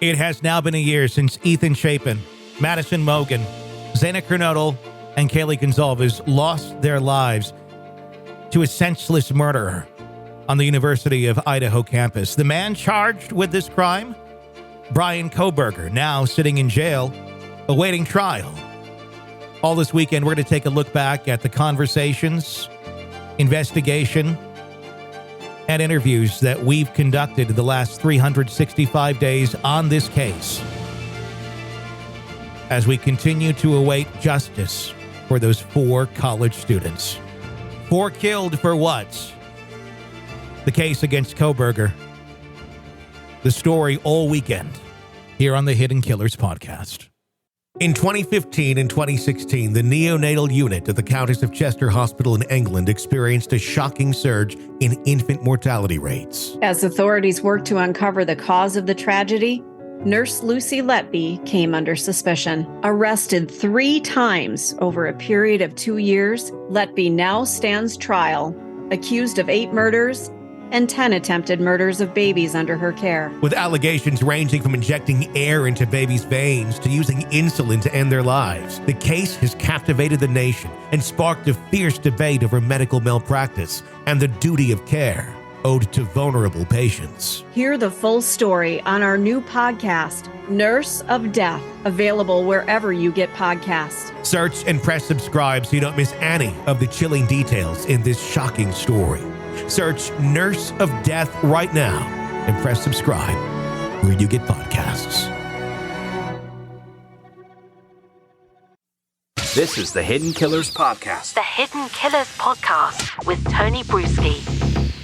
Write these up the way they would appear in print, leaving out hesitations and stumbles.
It has now been a year since Ethan Chapin, Madison Mogan, Zena Kernodle, and Kaylee Gonzalez lost their lives to a senseless murderer on the University of Idaho campus. The man charged with this crime, Bryan Kohberger, now sitting in jail, awaiting trial. All this weekend, we're going to take a look back at the conversations, investigation, and interviews that we've conducted the last 365 days on this case as we continue to await justice for those 4 college students. 4 killed for what? The case against Kohberger. The story all weekend here on the Hidden Killers podcast. In 2015 and 2016, the neonatal unit of the Countess of Chester Hospital in England experienced a shocking surge in infant mortality rates. As authorities worked to uncover the cause of the tragedy, Nurse Lucy Letby came under suspicion. Arrested 3 times over a period of 2 years, Letby now stands trial, accused of 8 murders and 10 attempted murders of babies under her care. With allegations ranging from injecting air into babies' veins to using insulin to end their lives, the case has captivated the nation and sparked a fierce debate over medical malpractice and the duty of care owed to vulnerable patients. Hear the full story on our new podcast, Nurse of Death, available wherever you get podcasts. Search and press subscribe so you don't miss any of the chilling details in this shocking story. Search Nurse of Death right now and press subscribe where you get podcasts. This is the Hidden Killers Podcast. The Hidden Killers Podcast with Tony Brueski.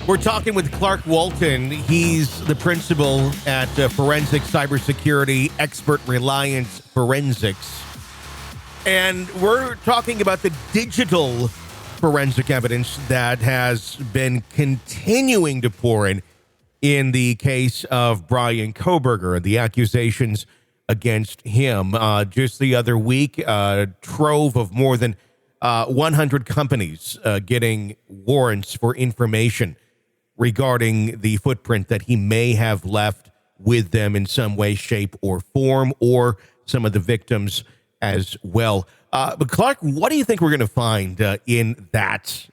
We're talking with Clark Walton. He's the principal at Forensic Cybersecurity Expert Reliance Forensics. And we're talking about the digital forensic evidence that has been continuing to pour in the case of Bryan Kohberger and the accusations against him. Just the other week, a trove of more than 100 companies getting warrants for information regarding the footprint that he may have left with them in some way, shape, or form, or some of the victims as well. But Clark, what do you think we're going to find in that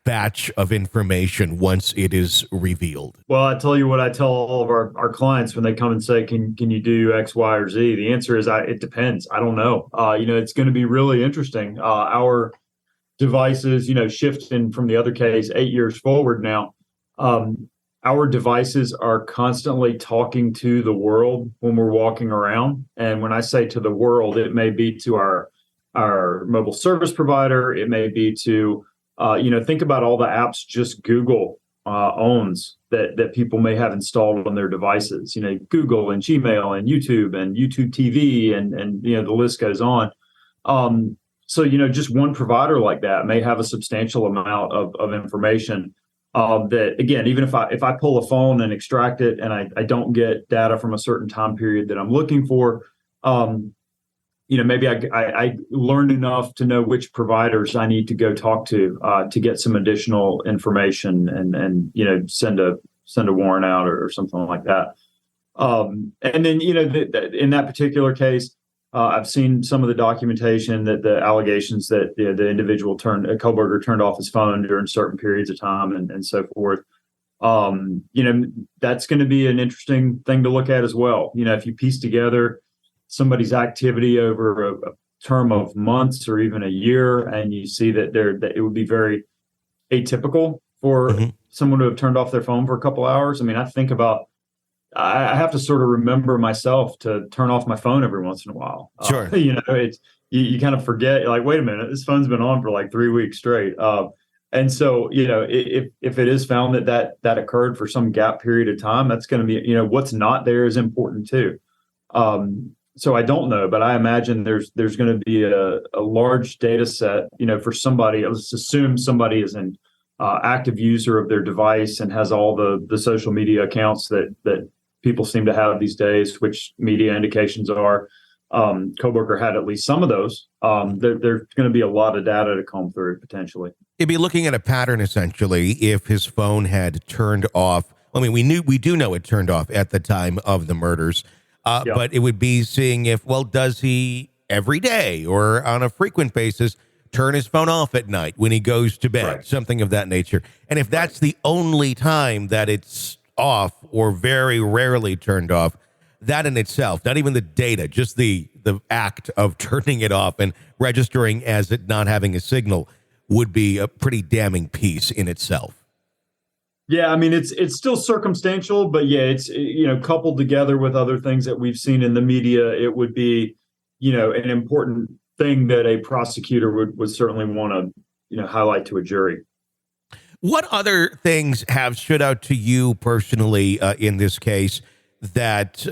batch of information once it is revealed? Well, I tell you what I tell all of our clients when they come and say, can you do X, Y, or Z? The answer is it depends. I don't know. It's going to be really interesting. Our devices, shifting from the other case 8 years forward now, our devices are constantly talking to the world when we're walking around. And when I say to the world, it may be to our mobile service provider. It may be to, think about all the apps just Google owns that people may have installed on their devices, Google and Gmail and YouTube TV and the list goes on. So, just one provider like that may have a substantial amount of information that, again, even if I pull a phone and extract it and I don't get data from a certain time period that I'm looking for, maybe I learned enough to know which providers I need to go talk to get some additional information and send a warrant out or something like that. And then, in that particular case, I've seen some of the documentation that the allegations that the individual Kohberger turned off his phone during certain periods of time and so forth. That's going to be an interesting thing to look at as well. If you piece together somebody's activity over a term of months or even a year, and you see that it would be very atypical for someone to have turned off their phone for a couple hours. I mean, I have to sort of remember myself to turn off my phone every once in a while. Sure. It's you kind of forget, you're like, wait a minute, this phone's been on for like 3 weeks straight. And so, if it is found that occurred for some gap period of time, that's going to be, what's not there is important too. So I don't know, but I imagine there's going to be a large data set, for somebody. Let's assume somebody is an active user of their device and has all the social media accounts that people seem to have these days, which media indications are. Kohberger had at least some of those. There's going to be a lot of data to comb through potentially. You'd be looking at a pattern essentially if his phone had turned off. I mean, we do know it turned off at the time of the murders. But it would be seeing if, well, does he every day or on a frequent basis turn his phone off at night when he goes to bed, something of that nature. And if that's the only time that it's off or very rarely turned off, that in itself, not even the data, just the act of turning it off and registering as it not having a signal would be a pretty damning piece in itself. Yeah, I mean, it's still circumstantial, but yeah, it's, coupled together with other things that we've seen in the media, it would be, an important thing that a prosecutor would certainly want to, highlight to a jury. What other things have stood out to you personally in this case that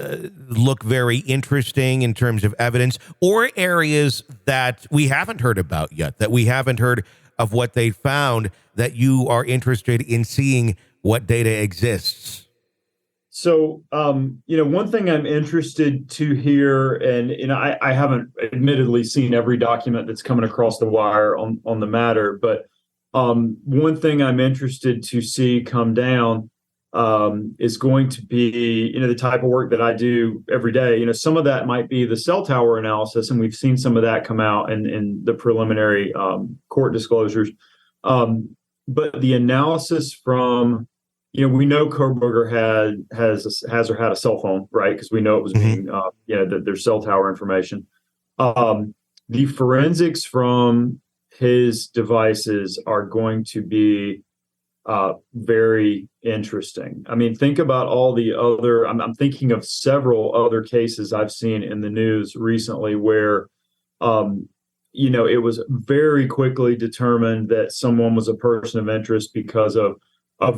look very interesting in terms of evidence, or areas that we haven't heard about yet, that we haven't heard of what they found, that you are interested in seeing what data exists? So, one thing I'm interested to hear, and I haven't admittedly seen every document that's coming across the wire on the matter, but one thing I'm interested to see come down is going to be, the type of work that I do every day. Some of that might be the cell tower analysis, and we've seen some of that come out in the preliminary court disclosures. But the analysis from, we know Kohberger has or had a cell phone, right? Because we know it was being, there's cell tower information. The forensics from his devices are going to be very interesting. I mean, think about all the other, I'm thinking of several other cases I've seen in the news recently where, it was very quickly determined that someone was a person of interest because of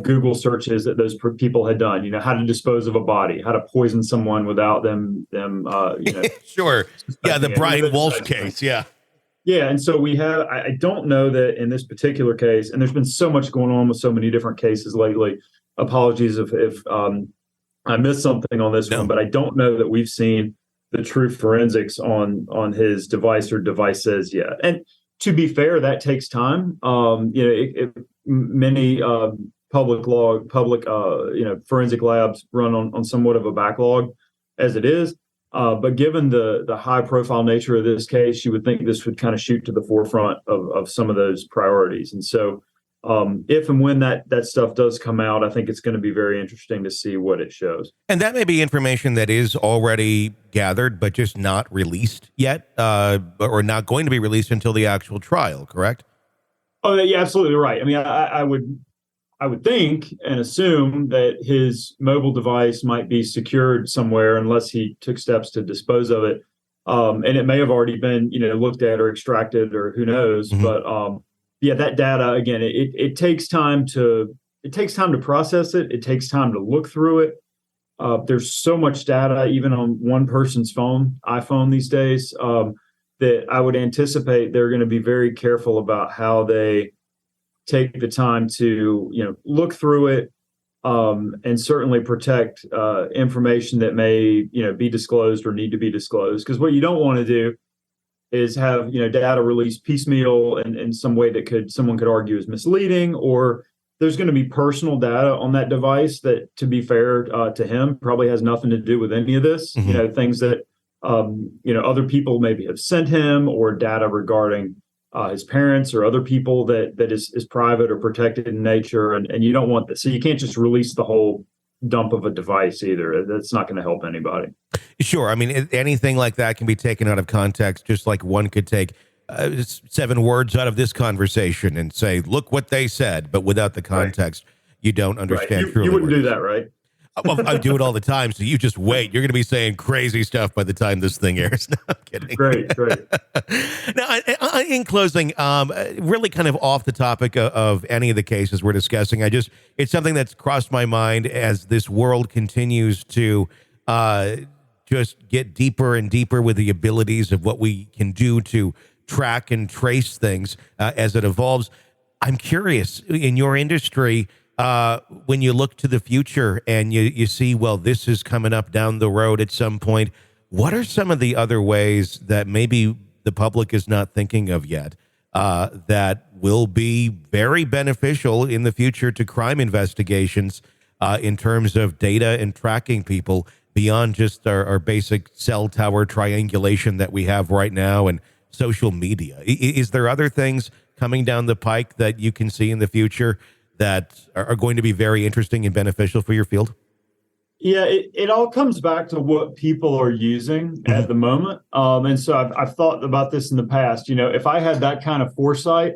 Google searches that those people had done, how to dispose of a body, how to poison someone without them. Sure. Yeah. The Brian Walsh case. Yeah. Yeah. And so we have, I don't know that in this particular case, and there's been so much going on with so many different cases lately. Apologies if I missed something on this one, but I don't know that we've seen the true forensics on his device or devices yet. And to be fair, that takes time. Many public forensic labs run on somewhat of a backlog as it is. But given the high profile nature of this case, you would think this would kind of shoot to the forefront of some of those priorities. And so if and when that stuff does come out, I think it's going to be very interesting to see what it shows. And that may be information that is already gathered, but just not released yet, or not going to be released until the actual trial, correct? Oh, yeah, absolutely right. I mean, I would think and assume that his mobile device might be secured somewhere unless he took steps to dispose of it. And it may have already been, looked at or extracted or who knows. Mm-hmm. But that data, again, it takes time to process it. It takes time to look through it. There's so much data, even on one person's iPhone these days, that I would anticipate they're going to be very careful about how they take the time to, look through it, and certainly protect information that may, be disclosed or need to be disclosed. Because what you don't want to do is have, data released piecemeal in some way that someone could argue is misleading, or there's going to be personal data on that device that, to be fair to him, probably has nothing to do with any of this. Mm-hmm. Things that, other people maybe have sent him, or data regarding his parents or other people that is private or protected in nature. And you don't want this. So you can't just release the whole dump of a device either. That's not going to help anybody. Sure. I mean, anything like that can be taken out of context, just like one could take 7 words out of this conversation and say, look what they said, but without the context, you don't understand. Right. You wouldn't do that, right? Well, I do it all the time, so you just wait. You're going to be saying crazy stuff by the time this thing airs. No, I'm kidding. Great. Now, in closing, really kind of off the topic of any of the cases we're discussing, it's something that's crossed my mind as this world continues to just get deeper and deeper with the abilities of what we can do to track and trace things as it evolves. I'm curious, in your industry, when you look to the future and you see, well, this is coming up down the road at some point, what are some of the other ways that maybe the public is not thinking of yet that will be very beneficial in the future to crime investigations in terms of data and tracking people beyond just our basic cell tower triangulation that we have right now and social media? Is there other things coming down the pike that you can see in the future that are going to be very interesting and beneficial for your field? Yeah, it all comes back to what people are using at the moment. And so I've thought about this in the past. If I had that kind of foresight,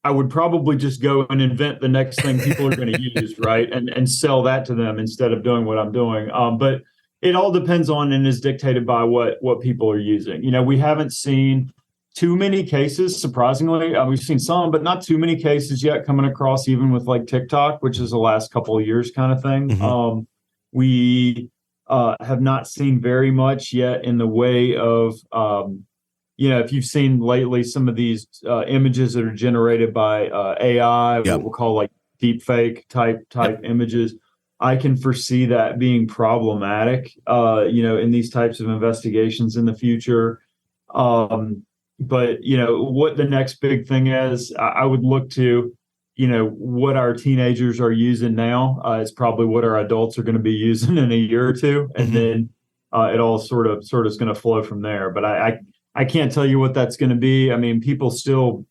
I would probably just go and invent the next thing people are going to use, right? And sell that to them instead of doing what I'm doing. But it all depends on and is dictated by what people are using. We haven't seen too many cases, surprisingly. We've seen some, but not too many cases yet coming across, even with like TikTok, which is the last couple of years kind of thing. We have not seen very much yet in the way of, if you've seen lately some of these images that are generated by AI, what we'll call like deep fake type images. I can foresee that being problematic, in these types of investigations in the future. But, what the next big thing is, I would look to, what our teenagers are using now is probably what our adults are going to be using in a year or two. And then it all sort of is going to flow from there. But I can't tell you what that's going to be. I mean, people still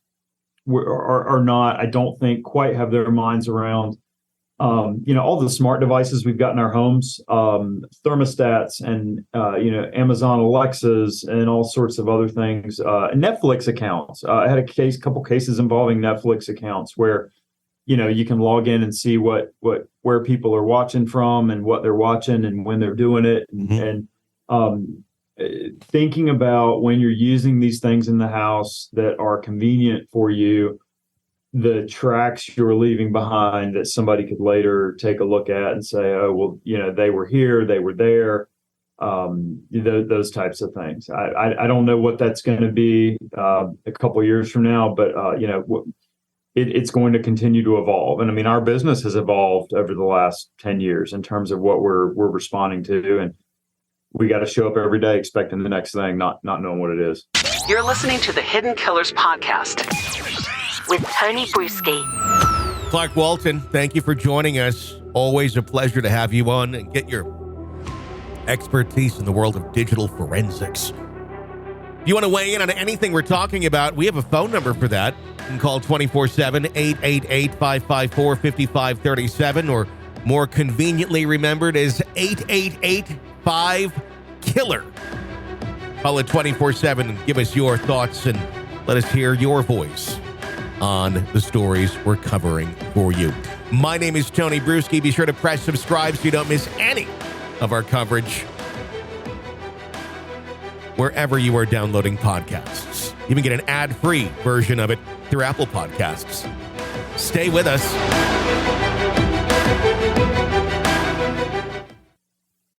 are not, I don't think, quite have their minds around, all the smart devices we've got in our homes, thermostats and, Amazon Alexas and all sorts of other things, Netflix accounts. I had a couple cases involving Netflix accounts where, you can log in and see where people are watching from and what they're watching and when they're doing it. And thinking about when you're using these things in the house that are convenient for you, the tracks you're leaving behind that somebody could later take a look at and say, oh, well, they were here, they were there, those types of things. I don't know what that's going to be a couple of years from now, but, it's going to continue to evolve. And I mean, our business has evolved over the last 10 years in terms of what we're responding to. And we got to show up every day expecting the next thing, not knowing what it is. You're listening to the Hidden Killers podcast with Tony Brueski. Clark Walton, thank you for joining us. Always a pleasure to have you on and get your expertise in the world of digital forensics. If you want to weigh in on anything we're talking about, we have a phone number for that. You can call 24/7, 888-554-5537, or more conveniently remembered as 888-5-KILLER. Call it 24/7 and give us your thoughts and let us hear your voice on the stories we're covering for you. My name is Tony Brueski. Be sure to press subscribe so you don't miss any of our coverage wherever you are downloading podcasts. You can get an ad-free version of it through Apple Podcasts. Stay with us.